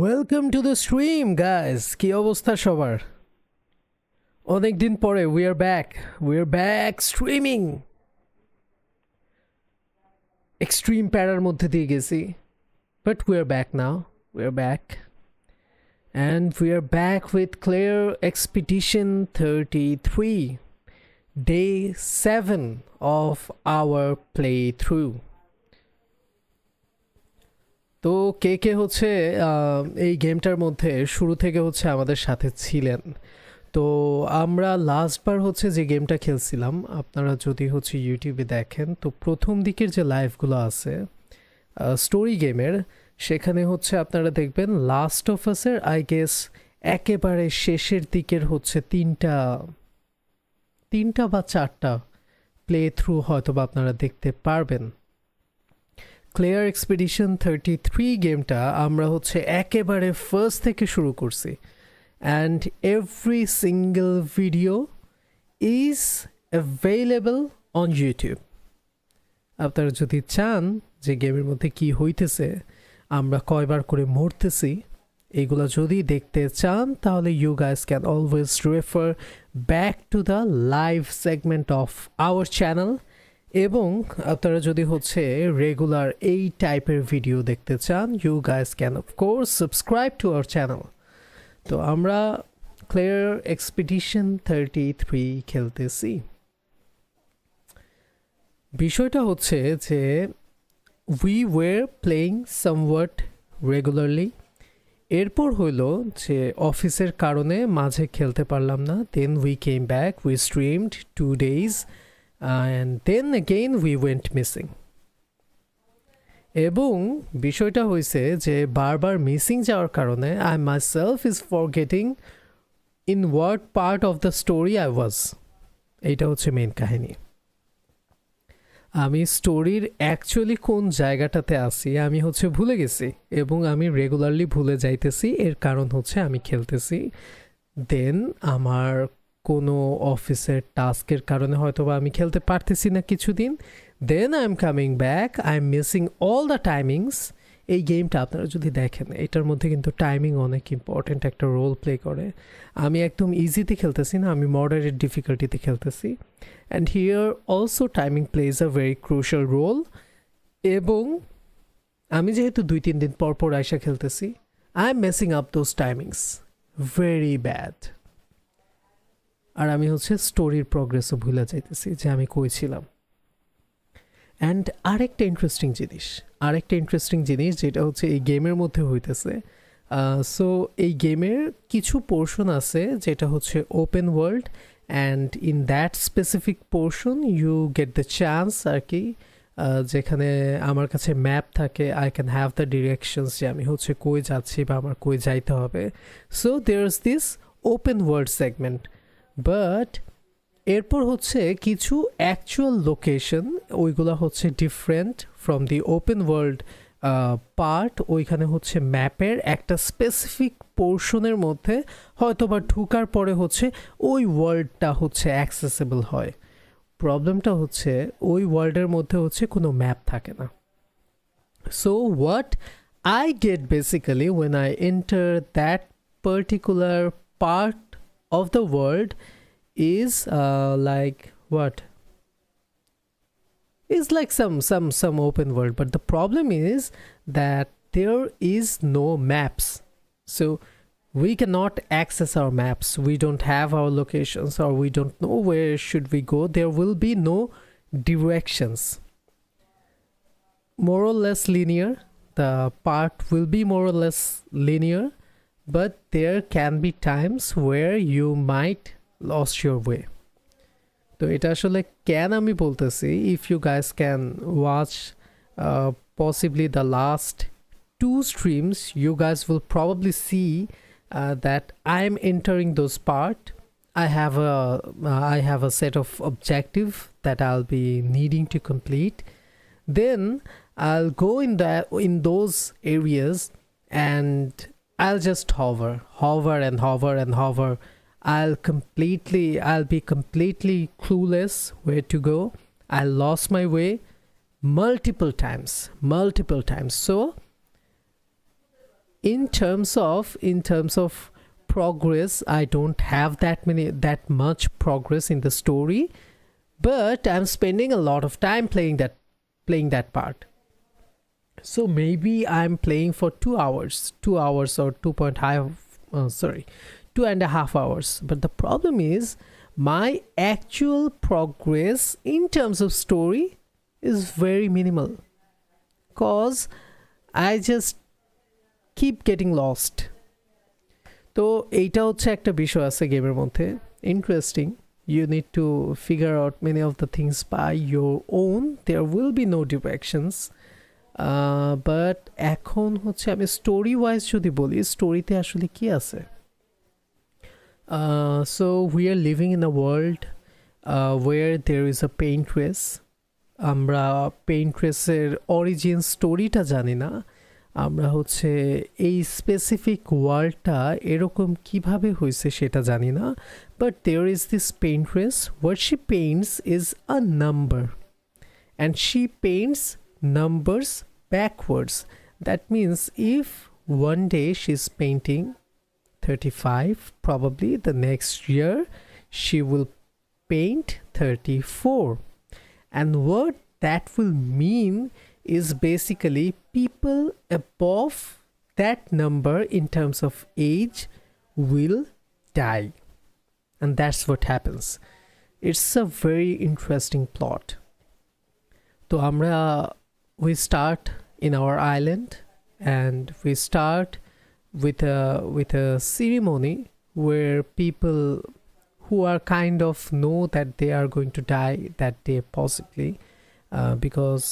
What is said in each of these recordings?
Welcome to the stream guys, কি অবস্থা সবার? অনেকদিন পরে we are back streaming. Extreme প্যারার মধ্যে দিয়ে গেছি, but we are back now. We are back and we are back with Clair Expedition 33, day 7 of our playthrough. তো কে কে হচ্ছে এই গেমটার মধ্যে শুরু থেকে হচ্ছে আমাদের সাথে ছিলেন? তো আমরা লাস্টবার হচ্ছে যে গেমটা খেলছিলাম, আপনারা যদি হচ্ছে ইউটিউবে দেখেন তো প্রথম দিকের যে লাইভগুলো আছে স্টোরি গেমের, সেখানে হচ্ছে আপনারা দেখবেন লাস্ট অফ আসের আই গেস একেবারে শেষের দিকের হচ্ছে তিনটা বা চারটা প্লে থ্রু হয়তো বা আপনারা দেখতে পারবেন। ক্লেয়ার এক্সপিডিশন 33 গেমটা আমরা হচ্ছে একেবারে ফার্স্ট থেকে শুরু করছি, and every single video is available on YouTube. আপনারা যদি চান যে গেমের মধ্যে কি হইতেছে, আমরা কয়বার করে মরতেছি, এগুলো যদি দেখতে চান তাহলে you guys can always refer back to the live segment of our channel. এবং আপনারা যদি হচ্ছে রেগুলার এই টাইপের ভিডিও দেখতে চান, you guys can of course subscribe to our channel. তো আমরা ক্লেয়ার এক্সপিডিশন 33 খেলতেছি। বিষয়টা হচ্ছে যে we were playing somewhat regularly. এরপর হইলো যে অফিসের কারণে মাঝে খেলতে পারলাম না, then we came back, we streamed 2 days and then again we went missing। এবং বিষয়টা হয়েছে যে বারবার মিসিং যাওয়ার কারণে I myself is forgetting in what part of the story I was. এইটা হচ্ছে মেন কাহিনী। আমি স্টোরির অ্যাকচুয়ালি কোন জায়গাটাতে আছি আমি হচ্ছে ভুলে গেছি, এবং আমি রেগুলারলি ভুলে যাইতেছি। এর কারণ হচ্ছে আমি খেলতেছি, দেন আমার কোনো অফিসের টাস্কের কারণে হয়তো বা আমি খেলতে পারতেছি না কিছুদিন, then I am coming back, I am missing all the timings. এই গেমটা আপনারা যদি দেখেন, এটার মধ্যে কিন্তু টাইমিং অনেক ইম্পর্ট্যান্ট একটা রোল প্লে করে। আমি একদম ইজিতে খেলতেছি না, আমি মডারেট ডিফিকাল্টিতে খেলতেছি, and here also timing plays a very crucial role. এবং আমি যেহেতু 2-3 দিন পর পর আইসা খেলতেছি, I am messing up those timings very bad. আর আমি হচ্ছে স্টোরির প্রগ্রেসও ভুলে যাইতেছি যে আমি কইছিলাম। অ্যান্ড আরেকটা ইন্টারেস্টিং জিনিস যেটা হচ্ছে এই গেমের মধ্যে হইতেছে, সো এই গেমের কিছু পোর্শন আছে যেটা হচ্ছে open world, and in that specific portion you get the chance আর কি, যেখানে আমার কাছে ম্যাপ থাকে, I can have the directions যে আমি হচ্ছে কই যাচ্ছি বা আমার কই যাইতে হবে। So there is this open world segment, but এরপর হচ্ছে কিছু অ্যাকচুয়াল লোকেশন, ওইগুলো হচ্ছে different from the open world part. ওইখানে হচ্ছে ম্যাপের একটা স্পেসিফিক পোর্শনের মধ্যে হয়তো বা ঢুকার পরে হচ্ছে ওই ওয়ার্ল্ডটা হচ্ছে অ্যাক্সেসেবল হয়। প্রবলেমটা হচ্ছে ওই ওয়ার্ল্ডের মধ্যে হচ্ছে কোনো ম্যাপ থাকে না। So what I get basically when I enter that particular part of the world is like what is like some open world, but the problem is that there is no maps, so we cannot access our maps, we don't have our locations, or we don't know where should we go. There will be no directions, more or less linear, the path will be more or less linear, but there can be times where you might lost your way. তো এটা আসলে কেন আমি বলতেছি, if you guys can watch possibly the last 2 streams, you guys will probably see that I'm entering those part. I have a set of objective that I'll be needing to complete. Then I'll go in those areas, and I'll just hover. I'll be completely clueless where to go. I lost my way multiple times. So In terms of progress, I don't have that much progress in the story, but I'm spending a lot of time playing that part. So maybe I'm playing for 2 hours or 2.5 hours. But the problem is my actual progress in terms of story is very minimal, cause I just keep getting lost. তো এইটা হচ্ছে একটা বিষয় আছে গেমের মধ্যে interesting. You need to figure out many of the things by your own. There will be no directions. But এখন হচ্ছে আমি স্টোরি ওয়াইজ যদি বলি, স্টোরিতে আসলে কি আছে? So we are living in a world where there is a paintress. আমরা পেইন্ট্রেসের অরিজিন স্টোরিটা জানি না. আমরা হচ্ছে এই স্পেসিফিক ওয়ার্ল্ডটা এরকম কিভাবে হয়েছে সেটা জানি না. But there is this paintress. What she paints is a number, and she paints numbers backwards. That means if one day she's painting 35, probably the next year she will paint 34. And what that will mean is basically people above that number in terms of age will die. And that's what happens. It's a very interesting plot. So we start in our island, and we start with a ceremony where people who are kind of know that they are going to die that day possibly, because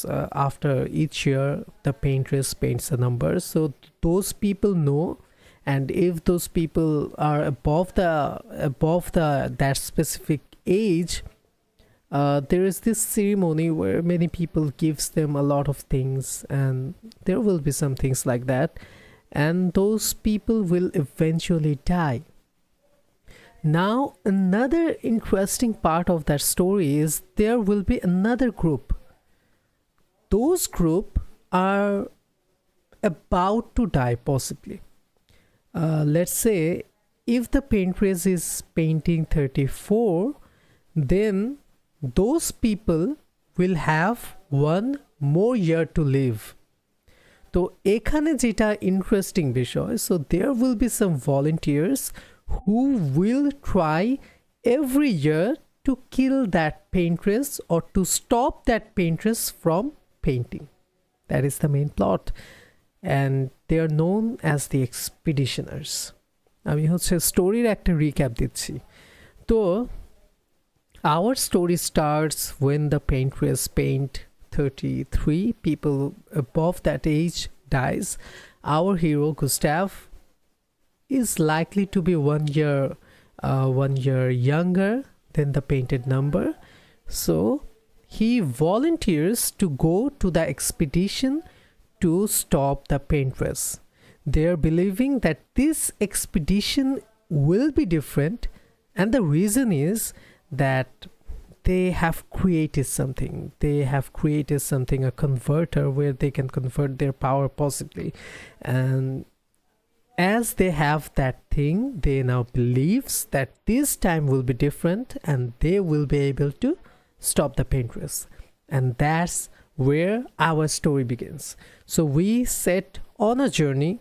after each year the paintress paints a number, so those people know. And if those people are above that specific age, there is this ceremony where many people gives them a lot of things, and there will be some things like that, and those people will eventually die. Now another interesting part of that story is there will be another group. Those group are about to die possibly. Let's say if the paintress is painting 34, then those people will have one more year to live. তো এখানে যেটা interesting বিষয়, so there will be some volunteers who will try every year to kill that paintress or to stop that paintress from painting. That is the main plot, and they are known as the expeditioners. আমি হচ্ছে স্টোরির একটা recap দিচ্ছি. তো our story starts when the paintress paint 33, people above that age dies. Our hero Gustav is likely to be 1 year younger than the painted number, so he volunteers to go to the expedition to stop the paintress. They are believing that this expedition will be different, and the reason is that they have created something, a converter where they can convert their power possibly, and as they have that thing, they now believes that this time will be different and they will be able to stop the paintress. And that's where our story begins. So we set on a journey.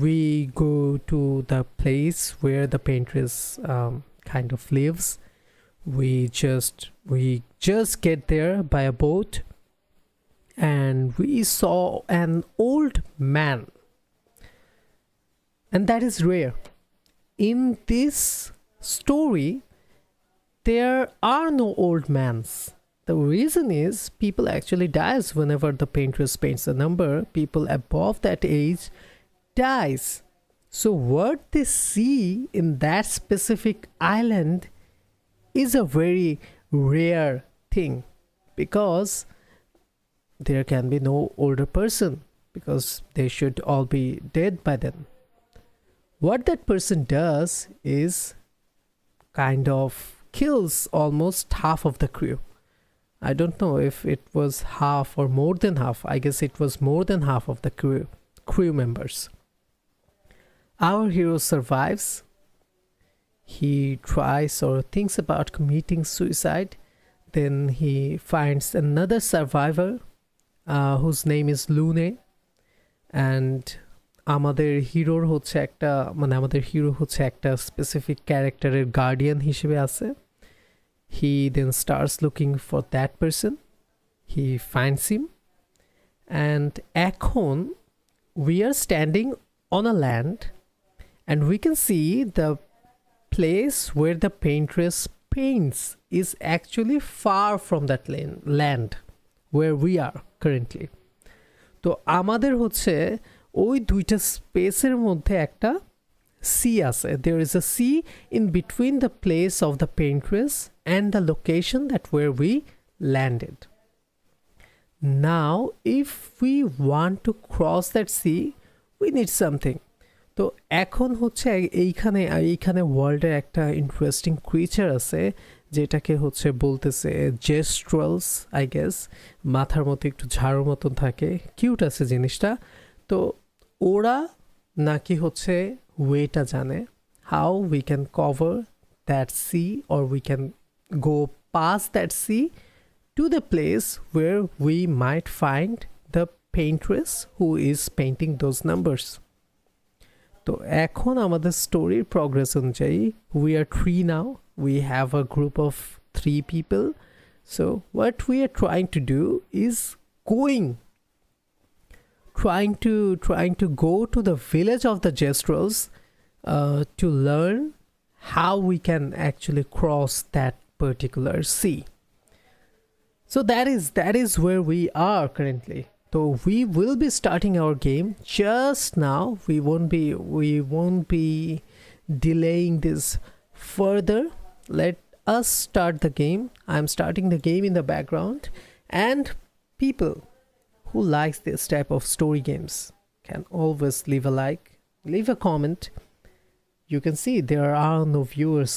We go to the place where the paintress kind of lives. We just get there by a boat, and we saw an old man, and that is rare. In this story there are no old mans. The reason is people actually dies whenever the paintress paints a number. People above that age dies. So what they see in that specific island is a very rare thing, because there can be no older person, because they should all be dead by then. What that person does is kind of kills almost half of the crew. I don't know if it was half or more than half. I guess it was more than half of the crew members. Our hero survives. He tries or thinks about committing suicide. Then he finds another survivor whose name is Lune. And আমাদের হিরোর হচ্ছে একটা মানে আমাদের hero হচ্ছে একটা specific ক্যারেক্টারের guardian হিসেবে আছে. He then starts looking for that person. He finds him. And এখন we are standing on a land and we can see the place where the paintress paints is actually far from that land where we are currently. তো আমাদের হচ্ছে ওই দুইটা স্পেসের মধ্যে একটা C আছে. There is a sea in between the place of the paintress and the location that where we landed. Now if we want to cross that sea we need something. তো এখন হচ্ছে এইখানে ওয়ার্ল্ডে একটা ইন্টারেস্টিং ক্রিচার আছে যেটাকে হচ্ছে বলতেছে জেস্ট্রালস আই গেস. মাথার মতো একটু ঝাড়ুর মতন থাকে, কিউট আছে জিনিসটা. তো ওরা নাকি হচ্ছে ওয়েটা জানে, how we can cover that sea or we can go past that sea to the place where we might find the paintress who is painting those numbers. তো এখন আমাদের স্টোরির প্রগ্রেস অনুযায়ী we are 3 now. We have a group of 3 people. So what we are trying to do is trying to go to the village of the gestrals to learn how we can actually cross that particular sea. So that is where we are currently. So we will be starting our game just now. We won't be delaying this further. Let us start the game. I'm starting the game in the background, and people who likes this type of story games can always leave a like, leave a comment. You can see there are no viewers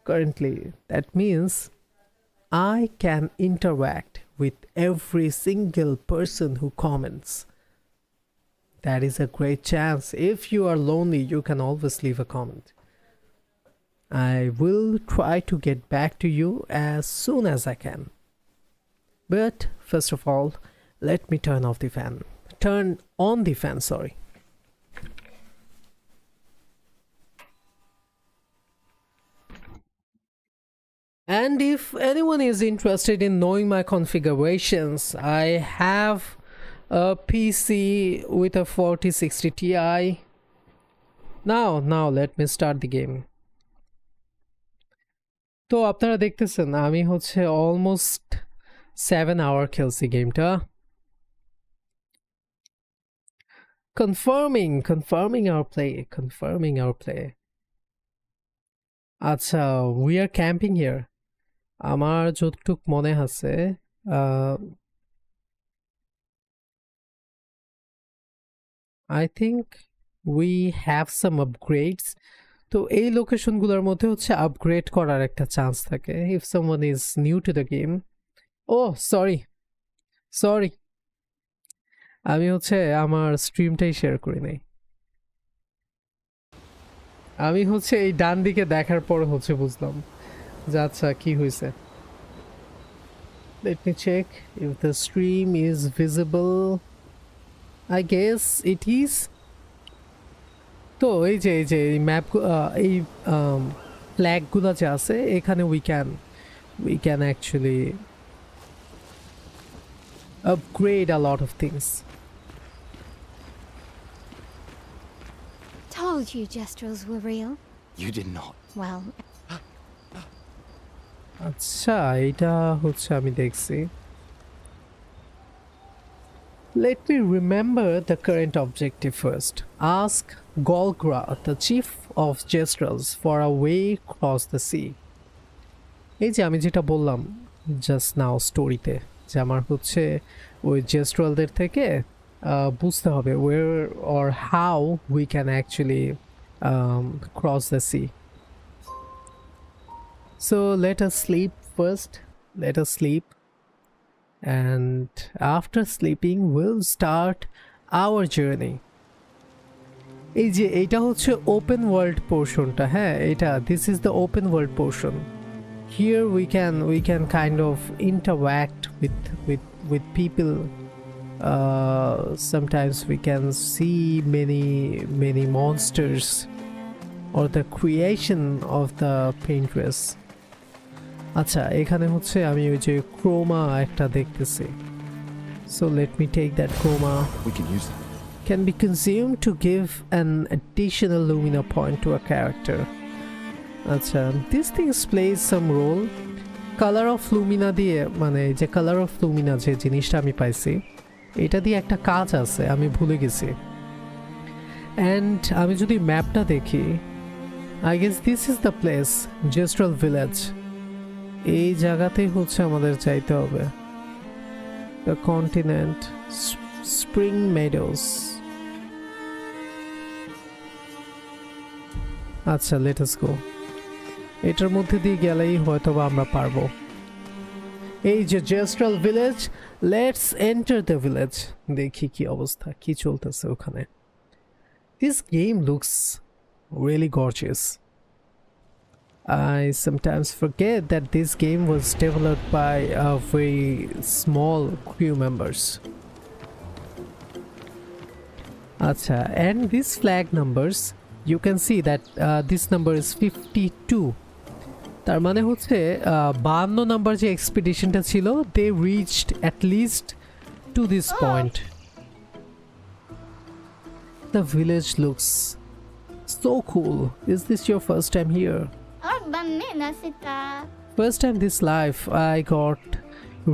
currently. That means I can interact with every single person who comments. That is a great chance. If you are lonely, you can always leave a comment. I will try to get back to you as soon as I can. But first of all, let me turn on the fan, sorry. And if anyone is interested in knowing my configurations, I have a PC with a 4060 Ti. Now let me start the game. তো আপনারা দেখতেছেন আমি হচ্ছে almost 7 hour খেলছি গেমটা. confirming our play. আচ্ছা, we are camping here. আমার যতটুক মনে আছে I think we have some upgrades. তো এই লোকেশনগুলোর মধ্যে হচ্ছে আপগ্রেড করার একটা চান্স থাকে if someone is new to the game. Oh sorry আমি হচ্ছে আমার স্ট্রিমটাই শেয়ার করি নাই. আমি হচ্ছে এই ডান দিকে দেখার পর হচ্ছে বুঝলাম যে আচ্ছা কি হয়েছে. Let me check if the stream is visible. I guess it is. তো এই যে এই ম্যাপ এই ফ্ল্যাগগুলো যে আছে এখানে we can actually upgrade a lot of things. Told you gestrals were real. You did not. Well, আচ্ছা এটা হচ্ছে আমি দেখছি. Let me remember the current objective first. Ask Golgra, the chief of gestrals, for a way across the sea. এই যে আমি যেটা বললাম জাস্ট নাও স্টোরিতে যে আমার হচ্ছে ওই জেস্ট্রালদের থেকে বুঝতে হবে where or how we can actually cross the sea. So let us sleep first. Let us sleep. And after sleeping, we'll start our journey. এই যে এটা হচ্ছে ওপেন ওয়ার্ল্ড পোর্শনটা, হ্যাঁ এটা this is the open world portion. Here we can kind of interact with people. Sometimes we can see many monsters or the creation of the Paintress. আচ্ছা এখানে হচ্ছে আমি ওই যে ক্রোমা একটা দেখতেছি, so let me take that chroma. We can use that. Can be consumed to give an additional lumina point to a character. আচ্ছা this things plays some role. Color of lumina দিয়ে মানে যে color of lumina যে জিনিসটা আমি পাইছি এটা দিয়ে একটা কাজ আছে আমি ভুলে গেছি। and আমি যদি ম্যাপটা দেখি I guess this is the place, gestral village. এই জায়গাতেই হচ্ছে আমাদের যাইতে হবে। The continent, spring meadows. আচ্ছা let us go. এটার মধ্যে দিয়ে গেলেই হয়তোবা আমরা পারবো। এই যে gestral village, let's enter the village. দেখি কি অবস্থা, কি চলতেছে ওখানে। This game looks really gorgeous. I sometimes forget that this game was developed by a very small crew members. Acha, and these flag numbers, you can see that this number is 52. তার মানে হচ্ছে 52 number যে এক্সপেডিশনটা ছিল they reached at least to this point. The village looks so cool. Is this your first time here? First time this life I got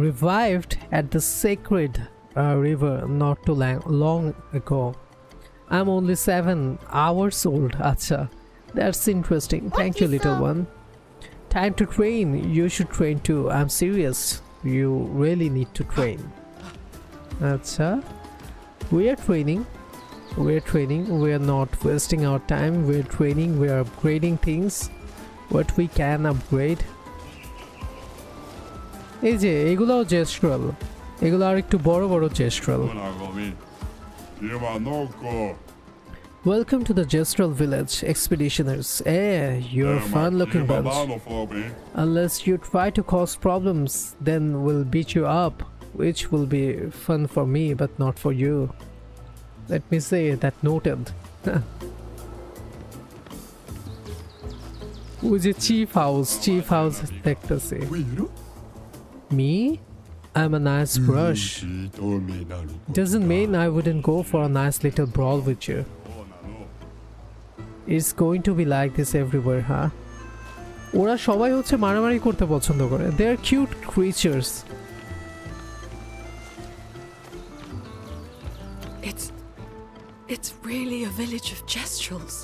revived at the sacred river not too long ago. I'm only 7 hours old. Acha, that's interesting. Thank you, little one. Time to train. You should train too. I'm serious. You really need to train. Acha, we are training. We're training. We are not wasting our time. We're training. We are upgrading things. What we can upgrade. এই যে এগুলাও gestral. এগুলো আর একটু বড় বড় gestral. Welcome to the gestral village, expeditioners. You're a fun-looking bunch. Unless you try to cause problems, then we'll beat you up, which will be fun for me, but not for you. Let me say that noted. ওই যে chief house দেখতেছি। Me? I'm a nice brush. Doesn't mean I wouldn't go for a nice little brawl with you. It's going to be like this everywhere, huh? ওরা সবাই হচ্ছে মারামারি করতে পছন্দ করে। They're cute creatures. It's really a village of gestrals.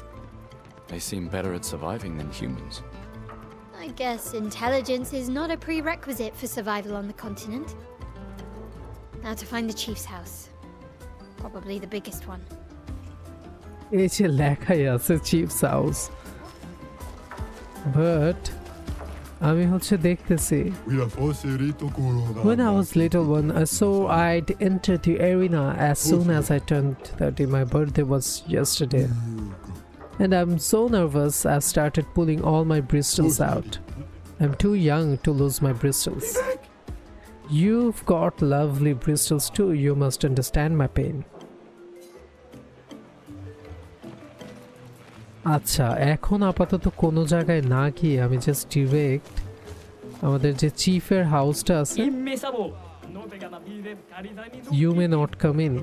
They seem better at surviving than humans. I guess intelligence is not a prerequisite for survival on the continent. Now to find the chief's house. Probably the biggest one. এই যে লেখাই আছে chief's house. But আমি হচ্ছে দেখতেছি when I was little one I saw I'd enter the arena as soon as I turned 30. My birthday was yesterday and I'm so nervous I've started pulling all my bristles out. I'm too young to lose my bristles. You've got lovely bristles too. You must understand my pain. আচ্ছা এখন আপাতত কোনো জায়গায় না গিয়ে আমি just direct আমাদের যে চিফের হাউসটা আছে you may not come in.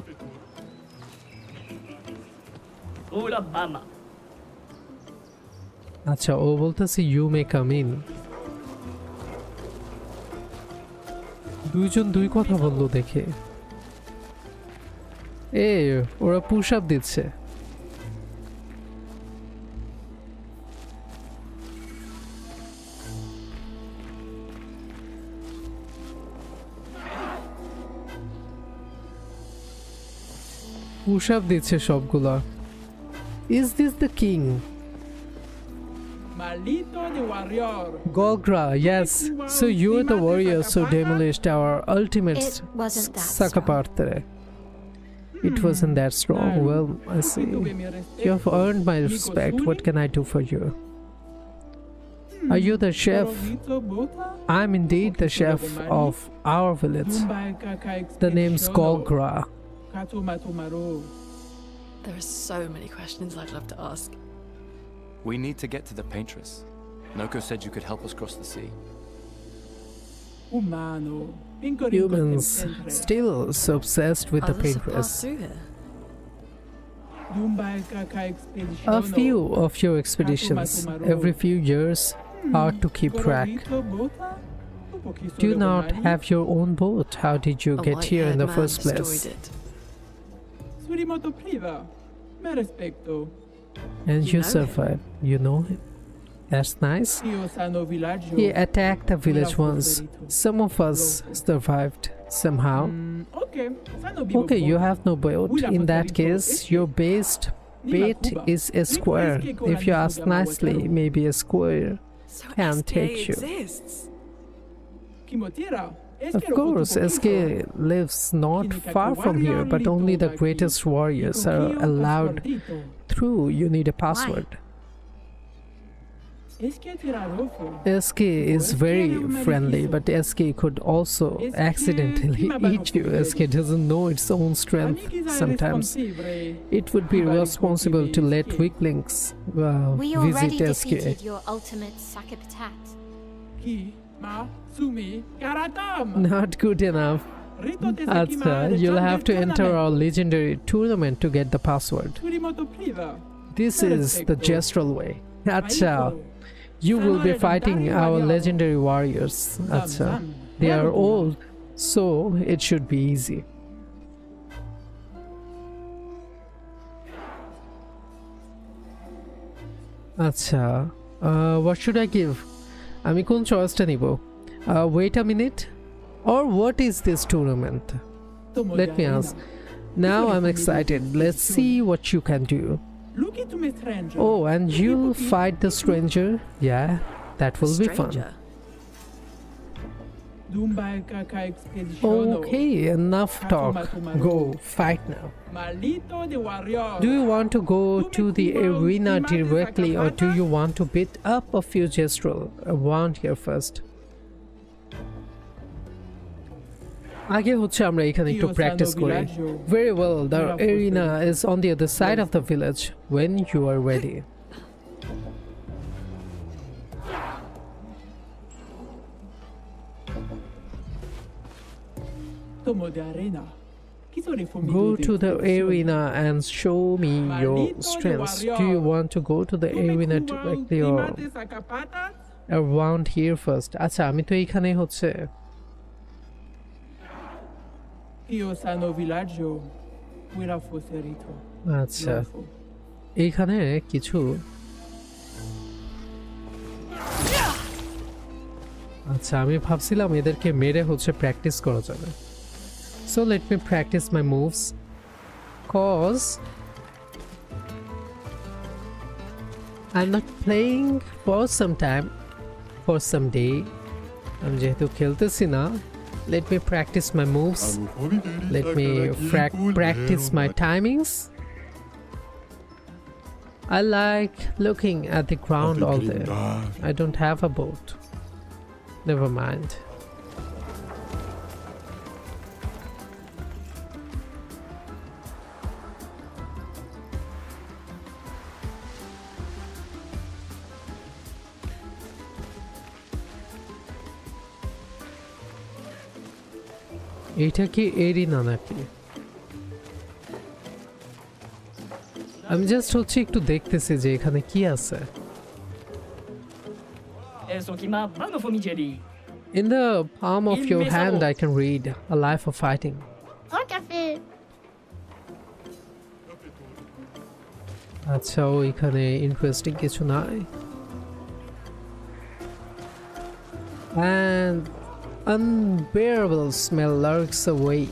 আচ্ছা ও বলতেছে ইউ মে কাম ইন। দুইজন দুই কথা বললো দেখে। ওরা পুশ আপ দিচ্ছে। পুশ আপ দিচ্ছে সবগুলা। Is this the king? Golgra, yes. So you're the warrior who demolished our ultimate It wasn't that Sakapartre. It wasn't that strong. Well, I see. You have earned my respect. What can I do for you? Are you the chef? I'm indeed the chef of our village. The name's Golgra. There are so many questions I'd love to ask. We need to get to the Paintress. Noko said you could help us cross the sea. Humans still so obsessed with the Others have Paintress. passed through here. A few of your expeditions every few years hard to keep track. Do you not have your own boat? How did you A get here in white-haired the man first place? destroyed it. And You you know him? survived. You know him? That's nice. He attacked the village once. Some of us survived somehow. Okay, you have no boat. In that case, your bait is a square. If you ask nicely, maybe a square So can SDA take you. exists. Of course, SK lives not far from here, but only the greatest warriors are allowed through. You need a password. SK is very friendly, but SK could also accidentally eat you. SK doesn't know its own strength sometimes. It would be irresponsible to let weaklings We already visit SK. defeated your ultimate Sakipatat. Not good enough. Acha, you'll have to enter our legendary tournament to get the password. This is the gestral way. Acha, you will be fighting our legendary warriors. Acha, they are old, so it should be easy. Acha, what should I give? আমি কোন চয়েসটা নিব? Wait a minute. Or what is this tournament? Let me ask. Now I'm excited. Let's see what you can do. Oh, and you'll fight the stranger? Yeah, that will be fun. Stranger. Okay, enough talk. Go, fight now. Do you want to go to the arena directly, or do you want to beat up a few gestral around here first? আগে হচ্ছে আমরা এখানে একটু practice করি. Very well, the arena is on the other side of the village when you are ready. Go to the arena and show me your strengths. Do you want to go to the arena directly or around here first? আচ্ছা, আমি তো এইখানে হচ্ছে আচ্ছা এইখানে কিছু আচ্ছা আমি ভাবছিলাম এদেরকে মেরে হচ্ছে প্র্যাকটিস করা যাবে. So let me practice my moves, cause I'm not playing for some time, for some day. আমি যেহেতু খেলতেছি না, let me practice my moves. Let me practice my timings. I like looking at the ground all day. I don't have a boat. Never mind. এটা কি arena নাকি? আমি just হচ্ছে একটু দেখতেছি যে এখানে কি আছে. In the palm of your hand I can read a life of fighting. আচ্ছা ওইখানে ইন্টারেস্টিং কিছু নাই. And unbearable smell lurks away.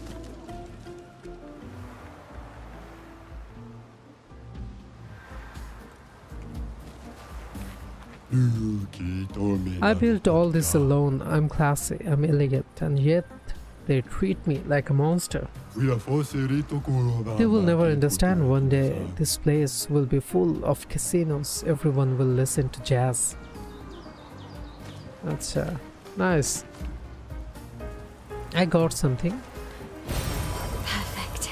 I built all this alone. I'm classy, I'm elegant, and yet They treat me like a monster. They will never understand one day this place will be full of casinos. Everyone will listen to jazz. That's nice. I got something. Perfect.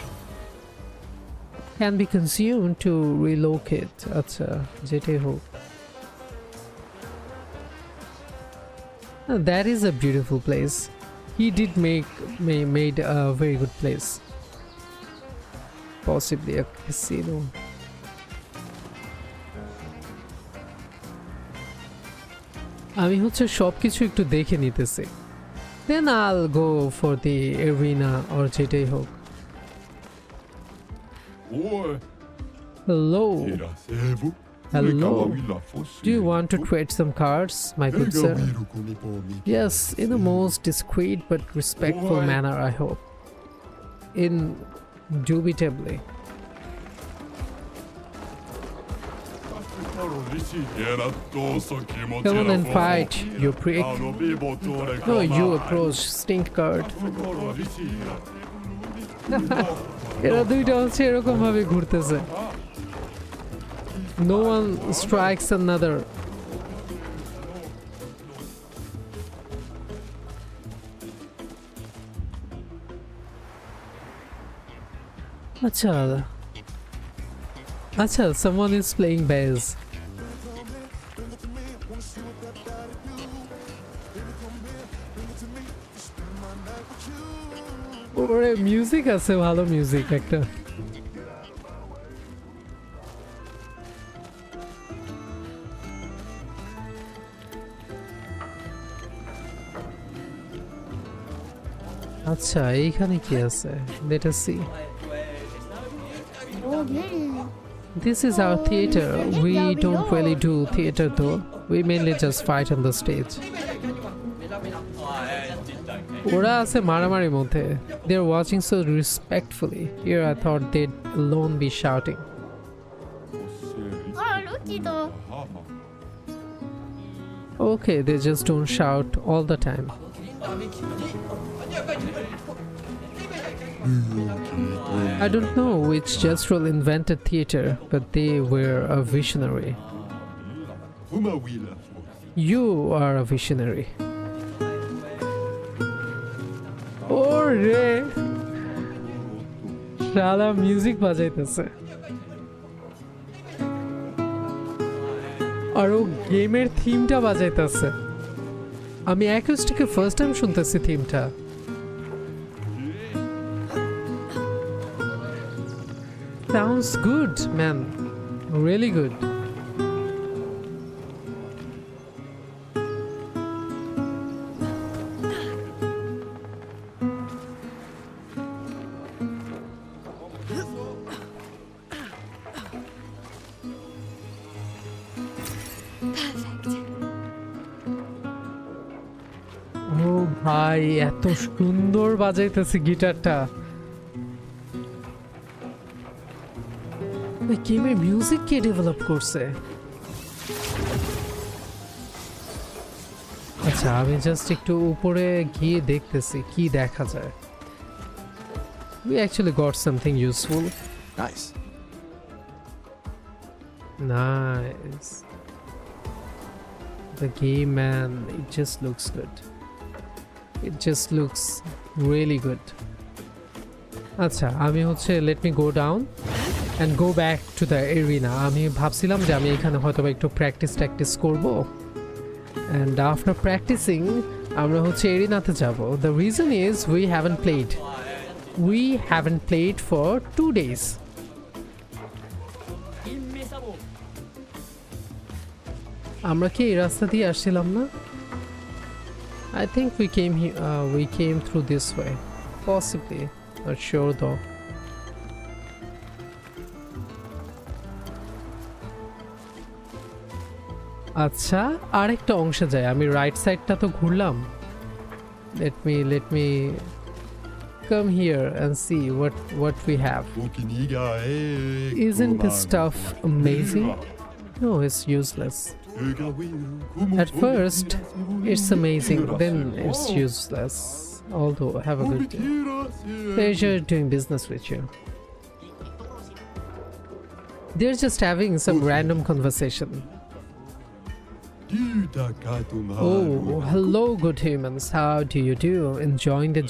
Can be consumed to relocate. Acha, jete ho. That is a beautiful place. He did made a very good place. Possibly a casino. আমি হচ্ছে সবকিছু একটু দেখে নিতেছি। Then I'll go for the arena or যেটাই হোক। Hello. Hello. Do you want to trade some cards, my good sir? Yes, in the most discreet but respectful manner, I hope. Indubitably. Come on and fight, you prick. No, you approach, stink card. এরা দুইটা হচ্ছে এরকম ভাবে ঘুরতেছে। No one strikes another. Acha, someone is playing bass. ওরে music আছে, ভালো music একটা। আচ্ছা এইখানে কি আছে? Let us see. This is our theater. We don't really do theater though. We mainly just fight on the stage. ওরা আছে মারামারির মধ্যে। They're watching so respectfully. Here I thought they'd alone be shouting. Okay, they just don't shout all the time. I don't know which gestral invented theater, but they were a visionary. You are a visionary. Oh re! শালা music বাজাইতেছে। আর ও গেমের থিমটা বাজাইতেছে। আমি অ্যাকুস্টিকে first time শুনতেছি থিমটা। Sounds good, man. Really good. ও ভাই এত সুন্দর বাজাইতেছে গিটারটা। গেমে মিউজিক কে ডেভেলপ করছে? আচ্ছা আমি জাস্ট একটু উপরে গিয়ে দেখতেছি কি দেখা যায়। We actually got something useful. Nice. Nice. The game, man, it just looks good. It just looks really good. আচ্ছা আমি হচ্ছে let me go down and go back to the arena. আমি ভাবছিলাম যে আমি এখানে হয়তো একটু প্র্যাকটিস করব, and after practicing আমরা হচ্ছে এরিনাতে যাব. The reason is we haven't played for 2 days. আমরা কি এই রাস্তা দিয়ে আসছিলাম না? I think we came through this way, possibly, not sure though. আচ্ছা আরেকটা অংশে যাই। আমি রাইট সাইডটা তো ঘুরলাম। let me come here and see what we have. Isn't this stuff amazing? No, it's useless. At first it's amazing, then it's useless. Although, have a good day. Pleasure doing business with you. They're just having some random conversation. Oh, hello, good humans. How do you do? Enjoying the